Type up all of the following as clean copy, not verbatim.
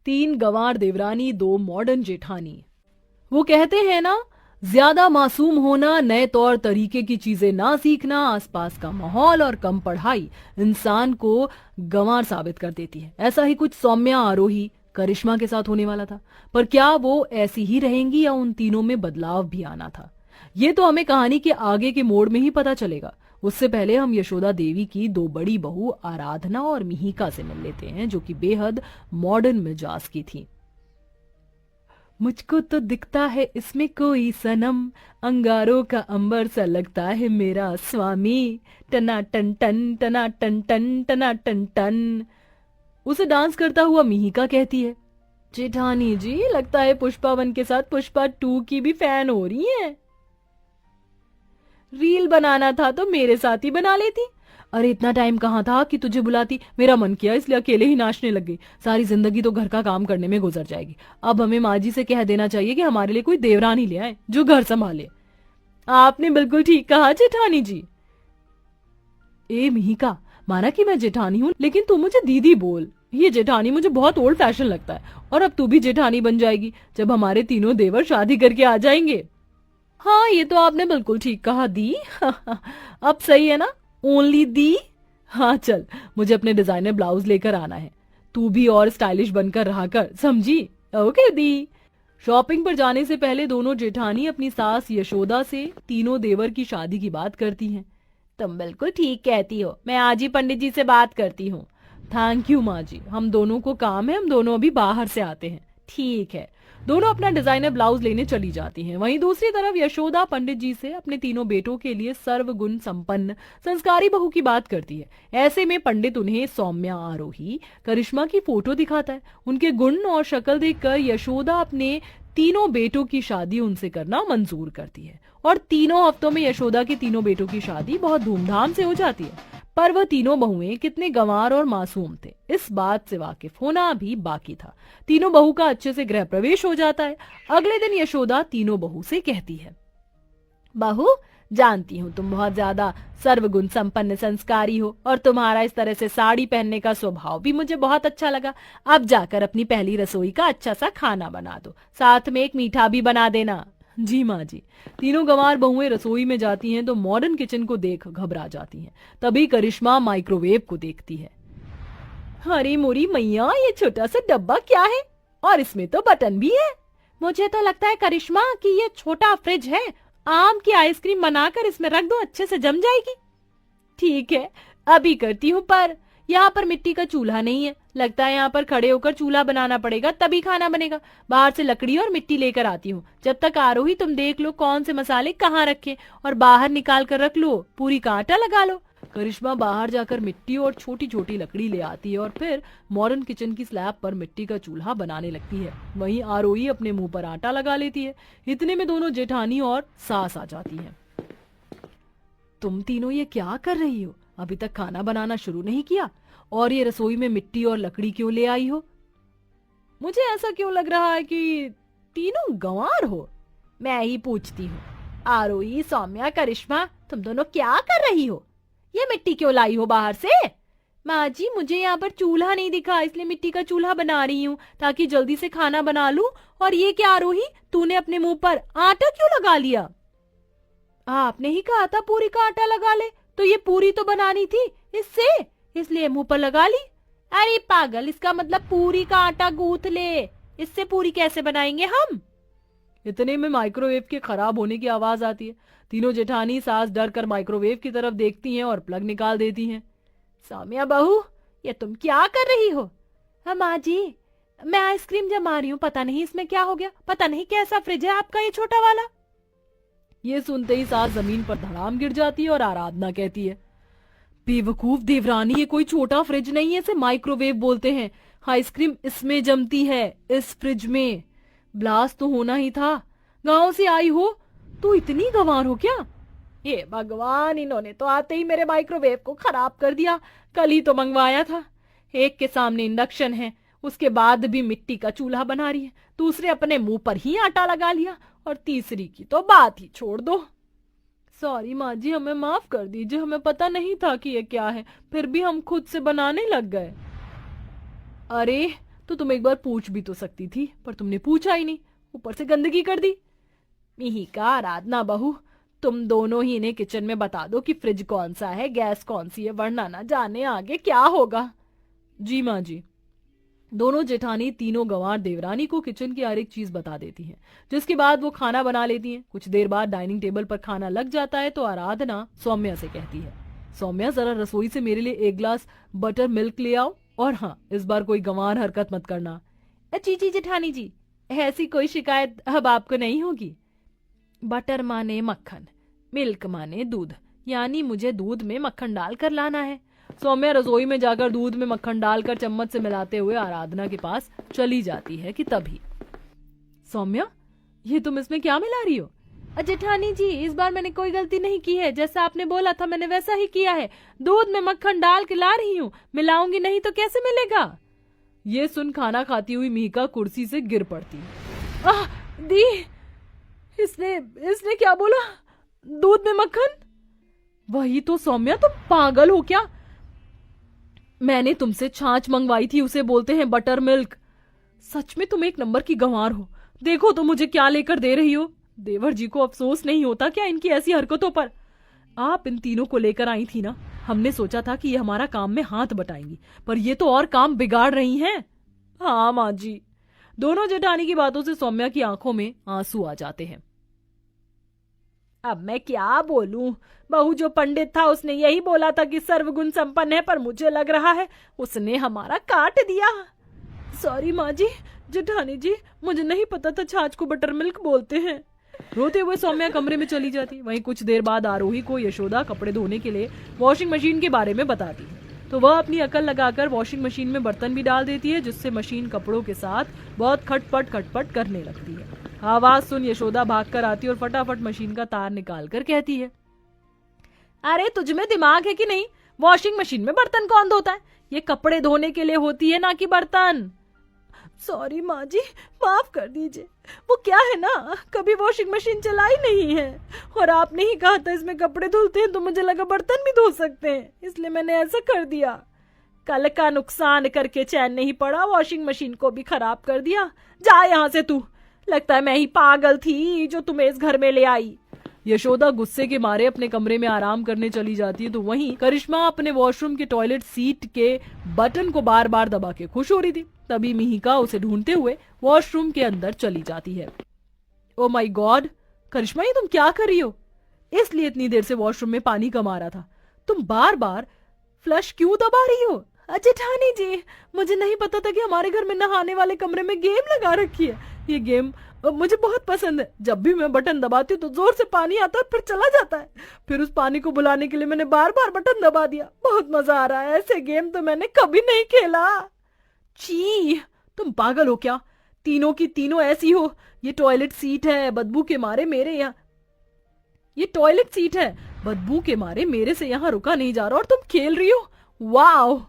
तीन गंवार देवरानी, दो मॉडर्न जेठानी। वो कहते हैं ना, ज्यादा मासूम होना, नए तौर तरीके की चीजें ना सीखना, आसपास का माहौल और कम पढ़ाई इंसान को गंवार साबित कर देती है। ऐसा ही कुछ सौम्या, आरोही, करिश्मा के साथ होने वाला था। पर क्या वो ऐसी ही रहेंगी या उन तीनों में बदलाव भी आना था, ये तो हमें कहानी के आगे के मोड़ में ही पता चलेगा। उससे पहले हम यशोदा देवी की दो बड़ी बहू आराधना और मिहिका से मिल लेते हैं, जो कि बेहद मॉडर्न मिजाज की थी। मुझको तो दिखता है इसमें कोई सनम, अंगारों का अंबर सा लगता है मेरा स्वामी, टना टन टन टना टन टन टना टन टन। उसे डांस करता हुआ मिहिका कहती है, जेठानी जी लगता है पुष्पा 1 के साथ पुष्पा 2 की भी फैन हो रही हैं। रील बनाना था तो मेरे साथ ही बना लेती। अरे इतना टाइम कहाँ था कि तुझे बुलाती, मेरा मन किया इसलिए अकेले ही नाचने लग गई। सारी जिंदगी तो घर का काम करने में गुजर जाएगी। अब हमें माँ जी से कह देना चाहिए कि हमारे लिए कोई देवरानी ले आए जो घर संभाले। आपने बिल्कुल ठीक कहा जेठानी जी। ए मिहिका, माना कि मैं जेठानी हूँ, लेकिन तू मुझे दीदी बोल। ये जेठानी मुझे बहुत ओल्ड फैशन लगता है। और अब तू भी जेठानी बन जाएगी जब हमारे तीनों देवर शादी करके आ जाएंगे। हाँ, ये तो आपने बिल्कुल ठीक कहा दी। अब सही है ना, ओनली दी। हाँ चल, मुझे अपने डिजाइनर ब्लाउज लेकर आना है। तू भी और स्टाइलिश बनकर रहा कर, समझी? ओके दी। शॉपिंग पर जाने से पहले दोनों जेठानी अपनी सास यशोदा से तीनों देवर की शादी की बात करती हैं। तुम बिल्कुल ठीक कहती हो, मैं आज ही पंडित जी से बात करती हूँ। थैंक यू माँ जी, हम दोनों को काम है, हम दोनों अभी बाहर से आते हैं। ठीक है। दोनों अपना डिजाइनर ब्लाउज लेने चली जाती हैं। वहीं दूसरी तरफ यशोदा पंडित जी से अपने तीनों बेटों के लिए सर्वगुण संपन्न संस्कारी बहू की बात करती है। ऐसे में पंडित उन्हें सौम्या, आरोही, करिश्मा की फोटो दिखाता है। उनके गुण और शक्ल देखकर यशोदा अपने तीनों बेटों की शादी उनसे करना मंजूर करती है और तीनों हफ्तों में यशोदा के तीनों बेटों की शादी बहुत धूमधाम से हो जाती है। पर वह तीनों बहुएं कितने गंवार और मासूम थे, इस बात से वाकिफ होना भी बाकी था। तीनों बहू का अच्छे से गृह प्रवेश हो जाता है। अगले दिन यशोदा तीनों बहू से कहती है, बहू, जानती हूँ तुम बहुत ज्यादा सर्वगुण संपन्न संस्कारी हो और तुम्हारा इस तरह से साड़ी पहनने का स्वभाव भी मुझे बहुत अच्छा लगा। अब जाकर अपनी पहली रसोई का अच्छा सा खाना बना दो, साथ में एक मीठा भी बना देना। जी माँ जी। तीनों गंवार बहुएं रसोई में जाती हैं तो मॉडर्न किचन को देख घबरा जाती हैं। तभी करिश्मा माइक्रोवेव को देखती है। अरे मोरी मैया, ये छोटा सा डब्बा क्या है? और इसमें तो बटन भी है। मुझे तो लगता है करिश्मा कि ये छोटा फ्रिज है। आम की आइसक्रीम बनाकर इसमें रख दो, अच्छे से जम जाएगी। ठीक है, अभी करती हूँ। पर यहाँ पर मिट्टी का चूल्हा नहीं है, लगता है यहाँ पर खड़े होकर चूल्हा बनाना पड़ेगा, तभी खाना बनेगा। बाहर से लकड़ी और मिट्टी लेकर आती हूँ। जब तक आरोही तुम देख लो कौन से मसाले कहाँ रखे और बाहर निकाल कर रख लो, पूरी का आटा लगा लो। करिश्मा बाहर जाकर मिट्टी और छोटी छोटी लकड़ी ले आती है और फिर मॉडर्न किचन की स्लैब पर मिट्टी का चूल्हा बनाने लगती है। वहीं आरोही अपने मुंह पर आटा लगा लेती है। इतने में दोनों जेठानी और सास आ जाती हैं। तुम तीनों ये क्या कर रही हो? अभी तक खाना बनाना शुरू नहीं किया और ये रसोई में मिट्टी और लकड़ी क्यों ले आई हो? मुझे ऐसा क्यों लग रहा है कि तीनों गंवार हो? मैं ही पूछती हूँ। आरोही, सौम्या, करिश्मा, तुम दोनों क्या कर रही हो? ये मिट्टी क्यों लाई हो बाहर से? माँ जी, मुझे यहाँ पर चूल्हा नहीं दिखा, इसलिए मिट्टी का चूल्हा बना रही हूँ ताकि जल्दी से खाना बना लूं। और ये क्या आरोही, तूने अपने मुंह पर आटा क्यों लगा लिया? आपने ही कहा था पूरी का आटा लगा ले, तो ये पूरी तो बनानी थी इससे, इसलिए मुंह पर लगा ली। अरे पागल, इसका मतलब पूरी का आटा गूंथ ले, इससे पूरी कैसे बनाएंगे हम? इतने में माइक्रोवेव के खराब होने की आवाज आती है। तीनों जेठानी सास डर कर माइक्रोवेव की तरफ देखती हैं और प्लग निकाल देती हैं। सौम्या बहू, ये तुम क्या कर रही हो? माँ जी, मैं आइसक्रीम जमा रही हूँ, पता नहीं इसमें क्या हो गया, पता नहीं कैसा फ्रिज है आपका ये छोटा वाला। ये सुनते ही सास जमीन पर धड़ाम गिर जाती है और आराधना कहती है, बेवकूफ देवरानी, ये कोई छोटा फ्रिज नहीं है, इसे माइक्रोवेव बोलते हैं। आइसक्रीम इसमें जमती है, इस फ्रिज में। ब्लास्ट तो होना ही था। गांव से आई हो तो इतनी गंवार हो क्या? ये भगवान, इन्होंने तो आते ही मेरे माइक्रोवेव को खराब कर दिया। कल ही तो मंगवाया था। एक के सामने इंडक्शन है, उसके बाद भी मिट्टी का चूल्हा बना रही है, दूसरे अपने मुंह पर ही आटा लगा लिया और तीसरी की तो बात ही छोड़ दो। सॉरी माँ जी, हमें माफ कर दीजिए, हमें पता नहीं था कि ये क्या है, फिर भी हम खुद से बनाने लग गए। अरे तो तुम एक बार पूछ भी तो सकती थी, पर तुमने पूछा ही नहीं, ऊपर से गंदगी कर दी। मिहिका, आराधना बहू, तुम दोनों ही इन्हें किचन में बता दो कि फ्रिज कौन सा है, गैस कौन सी है, वरना ना जाने आगे क्या होगा। जी माँ जी। दोनों जेठानी तीनों गंवार देवरानी को किचन की हर एक चीज बता देती हैं, जिसके बाद वो खाना बना लेती हैं। कुछ देर बाद डाइनिंग टेबल पर खाना लग जाता है तो आराधना सौम्या से कहती है, सौम्या जरा रसोई से मेरे लिए एक ग्लास बटर मिल्क ले आओ, और हाँ, इस बार कोई गंवार हरकत मत करना। जी जी जेठानी जी, ऐसी कोई शिकायत अब आपको नहीं होगी। बटर माने मक्खन, मिल्क माने दूध, यानी मुझे दूध में मक्खन डालकर लाना है। सौम्या रसोई में जाकर दूध में मक्खन डालकर चम्मच से मिलाते हुए आराधना के पास चली जाती है कि तभी, सौम्या, ये तुम इसमें क्या मिला रही हो? जेठानी जी, इस बार मैंने कोई गलती नहीं की है, जैसा आपने बोला था मैंने वैसा ही किया है। दूध में मक्खन डाल के ला रही हूँ, मिलाऊंगी नहीं तो कैसे मिलेगा? ये सुन खाना खाती हुई मिहिका कुर्सी से गिर पड़ती। दी, इसने क्या बोला? दूध में मक्खन? वही तो सौम्या, तुम पागल हो क्या? मैंने तुमसे छाछ मंगवाई थी, उसे बोलते हैं बटर मिल्क। सच में तुम एक नंबर की गंवार हो। देखो तो मुझे क्या लेकर दे रही हो। देवर जी को अफसोस नहीं होता क्या इनकी ऐसी हरकतों पर? आप इन तीनों को लेकर आई थी ना, हमने सोचा था कि ये हमारा काम में हाथ बटाएंगी, पर ये तो और काम बिगाड़ रही हैं। हाँ माँ जी। दोनों जेठानी की बातों से सौम्या की आंखों में आंसू आ जाते हैं। अब मैं क्या बोलूं, बहू जो पंडित था उसने यही बोला था कि सर्वगुण संपन्न है, पर मुझे लग रहा है उसने हमारा काट दिया। सॉरी माँ जी। जेठानी जी, मुझे नहीं पता था छाछ को बटर मिल्क बोलते हैं। रोते हुए सौम्या कमरे में चली जाती। वहीं कुछ देर बाद आरोही को यशोदा कपड़े धोने के लिए वॉशिंग मशीन के बारे में बताती है, तो वह अपनी अकल लगाकर वॉशिंग मशीन में बर्तन भी डाल देती है, जिससे मशीन कपड़ों के साथ बहुत खटपट खटपट करने लगती है। आवाज सुन यशोदा भागकर आती और फटाफट मशीन का तार निकाल कर कहती है, अरे तुझ में दिमाग है कि नहीं? वॉशिंग मशीन में बर्तन कौन धोता है? ये कपड़े धोने के लिए होती है, ना कि बर्तन। सॉरी माँ जी, माफ कर दीजिए। वो क्या है ना, कभी वॉशिंग मशीन चलाई नहीं है, और आपने ही कहा था इसमें कपड़े धुलते हैं, तो मुझे लगा बर्तन भी धो सकते हैं, इसलिए मैंने ऐसा कर दिया। कल का नुकसान करके चैन नहीं पड़ा, वॉशिंग मशीन को भी खराब कर दिया। जा यहाँ से तू। लगता है मैं ही पागल थी जो तुम्हें इस घर में ले आई। यशोदा गुस्से के मारे अपने कमरे में आराम करने चली जाती है, तो वहीं करिश्मा अपने वॉशरूम के टॉयलेट सीट के बटन को बार बार दबा के खुश हो रही थी। तभी मिहिका उसे ढूंढते हुए वॉशरूम के अंदर चली जाती है। ओ माय गॉड, करिश्मा, ये तुम क्या कर रही हो? इसलिए इतनी देर से वॉशरूम में पानी कम आ रहा था। तुम बार बार फ्लश क्यों दबा रही हो? जेठानी जी, मुझे नहीं पता था कि हमारे घर में नहाने वाले कमरे में गेम लगा रखी है। ये गेम मुझे बहुत पसंद है। जब भी मैं बटन दबाती हूँ तो जोर से पानी आता है, फिर चला जाता है। फिर उस पानी को बुलाने के लिए मैंने बार बार बटन दबा दिया। बहुत मजा आ रहा है। ऐसे गेम तो मैंने कभी नहीं खेला। छी, तुम पागल हो क्या? तीनों की तीनों ऐसी हो। ये टॉयलेट सीट है, बदबू के मारे मेरे यहाँ ये टॉयलेट सीट है, बदबू के मारे मेरे से यहाँ रुका नहीं जा रहा, और तुम खेल रही हो। वाओ।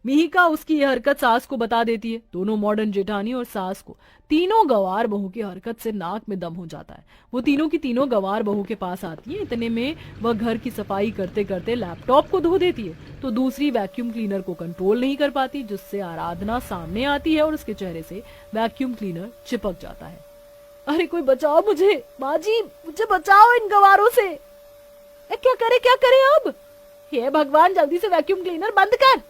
मिहिका उसकी यह हरकत सास को बता देती है। दोनों मॉडर्न जेठानी और सास को तीनों गंवार बहू की हरकत से नाक में दम हो जाता है। वो तीनों की तीनों गंवार बहू के पास आती है। इतने में वह घर की सफाई करते करते लैपटॉप को धो देती है, तो दूसरी वैक्यूम क्लीनर को कंट्रोल नहीं कर पाती, जिससे आराधना सामने आती है और उसके चेहरे से वैक्यूम क्लीनर चिपक जाता है। अरे कोई बचाओ मुझे, माँ जी, मुझे बचाओ इन गंवारों से। क्या करे अब? हे भगवान, जल्दी से वैक्यूम क्लीनर बंद कर।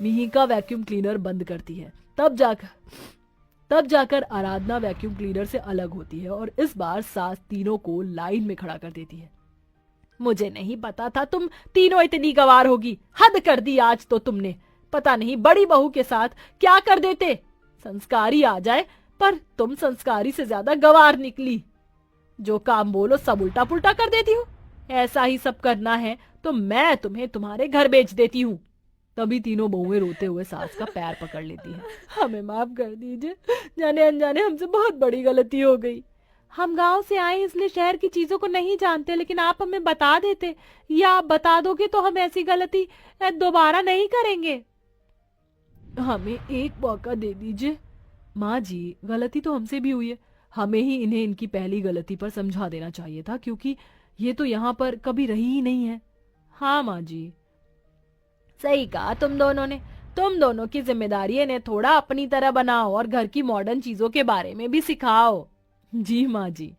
मिहिका वैक्यूम क्लीनर बंद करती है। तब जाकर आराधना वैक्यूम क्लीनर से अलग होती है, और इस बार सास तीनों को लाइन में खड़ा कर देती है। मुझे नहीं पता था तुम तीनों इतनी गंवार होगी। हद कर दी आज तो तुमने। पता नहीं बड़ी बहू के साथ क्या कर देते। संस्कारी आ जाए, पर तुम संस्कारी से ज्यादा गंवार निकली। जो काम बोलो सब उल्टा पुल्टा कर देती हो। ऐसा ही सब करना है तो मैं तुम्हें तुम्हारे घर भेज देती हूँ। तभी तीनों बहुएं रोते हुए सास का पैर पकड़ लेती हैं। हमें माफ कर दीजिए, जाने अनजाने हमसे बहुत बड़ी गलती हो गई। हम गांव से आए इसलिए शहर की चीजों को नहीं जानते, लेकिन आप हमें बता देते, या आप बता दोगे तो हम ऐसी गलती दोबारा नहीं करेंगे। हमें एक मौका दे दीजिए। माँ जी, गलती तो हमसे भी हुई है। हमें ही इन्हें इनकी पहली गलती पर समझा देना चाहिए था, क्योंकि ये तो यहाँ पर कभी रही ही नहीं है। हाँ माँ जी, सही कहा तुम दोनों ने। तुम दोनों की जिम्मेदारी है इन्हें थोड़ा अपनी तरह बनाओ और घर की मॉडर्न चीजों के बारे में भी सिखाओ। जी माँ जी।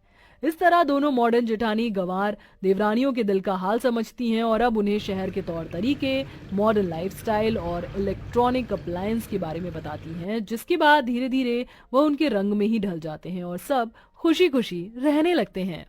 इस तरह दोनों मॉडर्न जेठानी गंवार देवरानियों के दिल का हाल समझती हैं और अब उन्हें शहर के तौर तरीके, मॉडर्न लाइफस्टाइल और इलेक्ट्रॉनिक अप्लायंस के बारे में बताती हैं, जिसके बाद धीरे धीरे वह उनके रंग में ही ढल जाते हैं और सब खुशी खुशी रहने लगते हैं।